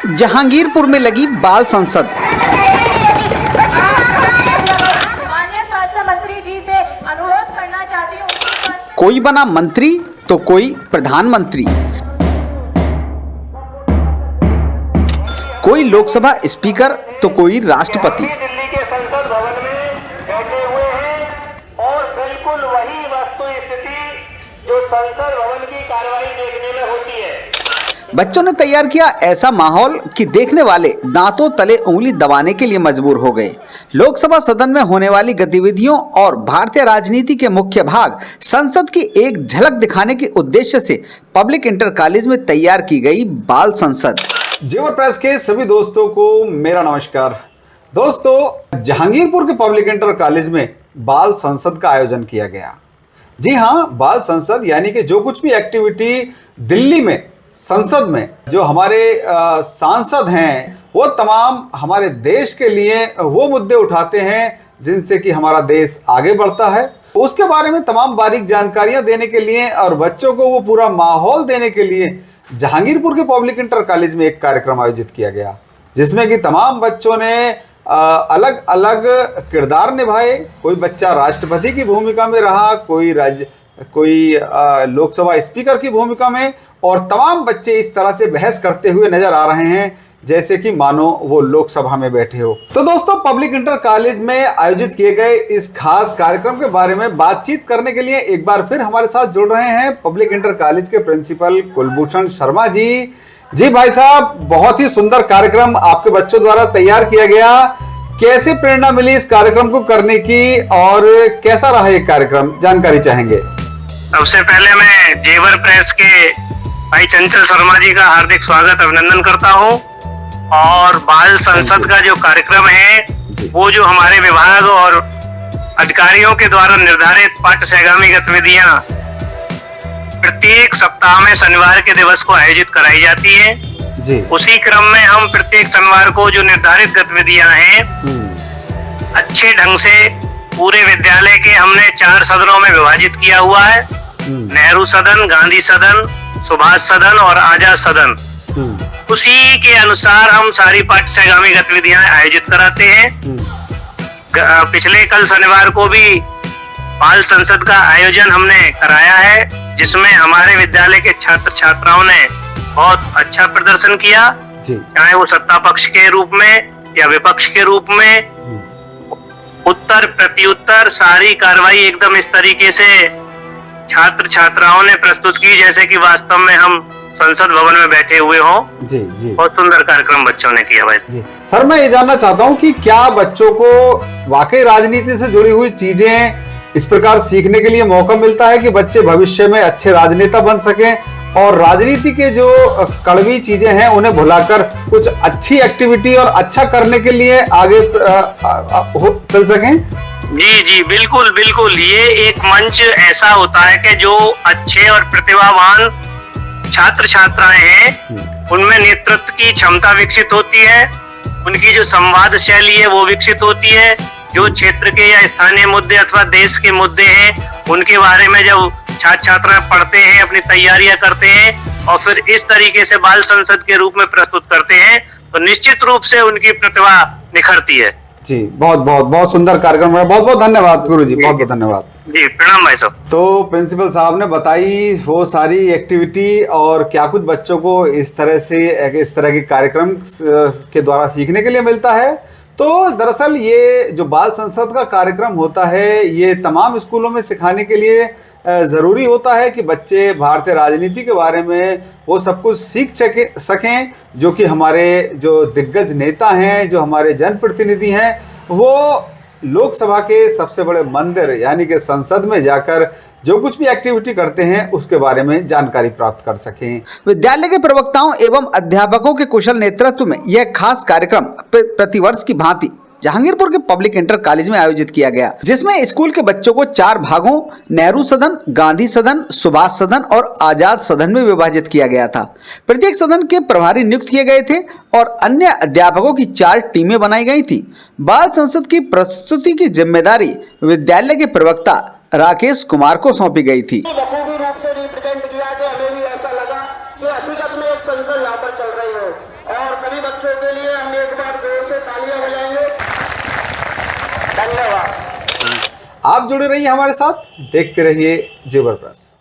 जहांगीरपुर में लगी बाल संसद। माननीय स्वास्थ्य मंत्री जी से अनुरोध करना चाहती हूँ, कोई बना मंत्री तो कोई प्रधानमंत्री, कोई लोकसभा स्पीकर तो कोई राष्ट्रपति। दिल्ली के संसद भवन में बैठे हुए हैं और बिल्कुल वही वस्तु स्थिति जो संसद भवन की कार्रवाई देखने में होती है। बच्चों ने तैयार किया ऐसा माहौल कि देखने वाले दांतों तले उंगली दबाने के लिए मजबूर हो गए। लोकसभा सदन में होने वाली गतिविधियों और भारतीय राजनीति के मुख्य भाग संसद की एक झलक दिखाने के उद्देश्य से पब्लिक इंटर कॉलेज में तैयार की गई बाल संसद। जेवर प्रेस के सभी दोस्तों को मेरा नमस्कार। दोस्तों, जहांगीरपुर के पब्लिक इंटर कॉलेज में बाल संसद का आयोजन किया गया। जी हाँ, बाल संसद यानी कि जो कुछ भी एक्टिविटी दिल्ली में संसद में जो हमारे सांसद हैं वो तमाम हमारे देश के लिए वो मुद्दे उठाते हैं जिनसे कि हमारा देश आगे बढ़ता है, उसके बारे में तमाम बारीक जानकारियां देने के लिए और बच्चों को वो पूरा माहौल देने के लिए जहांगीरपुर के पब्लिक इंटर कॉलेज में एक कार्यक्रम आयोजित किया गया, जिसमें कि तमाम बच्चों ने अलग अलग किरदार निभाए। कोई बच्चा राष्ट्रपति की भूमिका में रहा, कोई लोकसभा स्पीकर की भूमिका में, और तमाम बच्चे इस तरह से बहस करते हुए नजर आ रहे हैं जैसे कि मानो वो लोकसभा में बैठे हो। तो दोस्तों, पब्लिक इंटर कॉलेज में आयोजित किए गए इस खास कार्यक्रम के बारे में बातचीत करने के लिए एक बार फिर हमारे साथ जुड़ रहे हैं पब्लिक इंटर कॉलेज के प्रिंसिपल कुलभूषण शर्मा जी। जी भाई साहब, बहुत ही सुंदर कार्यक्रम आपके बच्चों द्वारा तैयार किया गया। कैसे प्रेरणा मिली इस कार्यक्रम को करने की और कैसा रहा ये कार्यक्रम, जानकारी चाहेंगे। सबसे पहले मैं जेवर प्रेस के भाई चंचल शर्मा जी का हार्दिक स्वागत अभिनंदन करता हूं। और बाल संसद का जो कार्यक्रम है वो जो हमारे विभाग और अधिकारियों के द्वारा निर्धारित पाठ्यक्रम गतिविधियां प्रत्येक सप्ताह में शनिवार के दिवस को आयोजित कराई जाती है जी। उसी क्रम में हम प्रत्येक शनिवार को जो निर्धारित गतिविधियां हैं अच्छे ढंग से पूरे विद्यालय के हमने 4 सदनों में विभाजित किया हुआ है। नेहरू सदन, गांधी सदन, सुभाष सदन और आजाद सदन। उसी के अनुसार हम सारी पाठ्यक्रम गतिविधियां आयोजित कराते हैं। पिछले कल शनिवार को भी बाल संसद का आयोजन हमने कराया है, जिसमें हमारे विद्यालय के छात्र छात्राओं ने बहुत अच्छा प्रदर्शन किया, चाहे वो सत्ता पक्ष के रूप में या विपक्ष के रूप में। उत्तर प्रत्युत्तर सारी कार्रवाई एकदम इस तरीके से छात्र छात्राओं ने प्रस्तुत की जैसे कि वास्तव में हम संसद भवन में बैठे हुए हों। जी जी, बहुत सुंदर कार्यक्रम बच्चों ने किया भाई जी। सर, मैं ये जानना चाहता हूँ कि क्या बच्चों को वाकई राजनीति से जुड़ी हुई चीजें इस प्रकार सीखने के लिए मौका मिलता है कि बच्चे भविष्य में अच्छे राजनेता बन सकें और राजनीति के जो कड़वी चीजें हैं उन्हें भुलाकर कुछ अच्छी एक्टिविटी और अच्छा करने के लिए आगे चल सकें? जी जी, बिल्कुल बिल्कुल। ये एक मंच ऐसा होता है कि जो अच्छे और प्रतिभावान छात्र छात्राएं हैं उनमें नेतृत्व की क्षमता विकसित होती है, उनकी जो संवाद शैली है वो विकसित होती है। जो क्षेत्र के या स्थानीय मुद्दे अथवा देश के मुद्दे हैं उनके बारे में जब छात्र छात्रा पढ़ते हैं, अपनी तैयारियां करते हैं और फिर इस तरीके से बाल संसद के रूप में प्रस्तुत करते हैं तो निश्चित रूप से उनकी प्रतिभा निखरती है। जी, बहुत बहुत बहुत सुंदर कार्यक्रम है। बहुत बहुत धन्यवाद गुरु जी, बहुत बहुत धन्यवाद जी। प्रणाम भाई साहब। तो प्रिंसिपल साहब ने बताई वो सारी एक्टिविटी और क्या कुछ बच्चों को इस तरह के कार्यक्रम के द्वारा सीखने के लिए मिलता है। तो दरअसल ये जो बाल संसद का कार्यक्रम होता है ये तमाम स्कूलों में सिखाने के लिए ज़रूरी होता है कि बच्चे भारतीय राजनीति के बारे में वो सब कुछ सीख सकें, जो कि हमारे जो दिग्गज नेता हैं, जो हमारे जनप्रतिनिधि हैं, वो लोकसभा के सबसे बड़े मंदिर यानी कि संसद में जाकर जो कुछ भी एक्टिविटी करते हैं उसके बारे में जानकारी प्राप्त कर सकें। विद्यालय के प्रवक्ताओं एवं अध्यापकों के कुशल नेतृत्व में यह खास कार्यक्रम प्रतिवर्ष की भांति जहांगीरपुर के पब्लिक इंटर कॉलेज में आयोजित किया गया, जिसमें स्कूल के बच्चों को 4 भागों नेहरू सदन, गांधी सदन, सुभाष सदन और आजाद सदन में विभाजित किया गया था। प्रत्येक सदन के प्रभारी नियुक्त किए गए थे और अन्य अध्यापकों की 4 टीमें बनाई गई थी। बाल संसद की प्रस्तुति की जिम्मेदारी विद्यालय के प्रवक्ता राकेश कुमार को सौंपी गई थी। बखूबी रूप से रिप्रेजेंट किया कि हमें भी ऐसा लगा कि हकीकत में एक संसद यहाँ पर चल रही हो और सभी बच्चों के लिए हम एक बार जोर से तालियां बजाएंगे। धन्यवाद। आप जुड़े रहिए हमारे साथ, देखते रहिए जेवर प्रेस।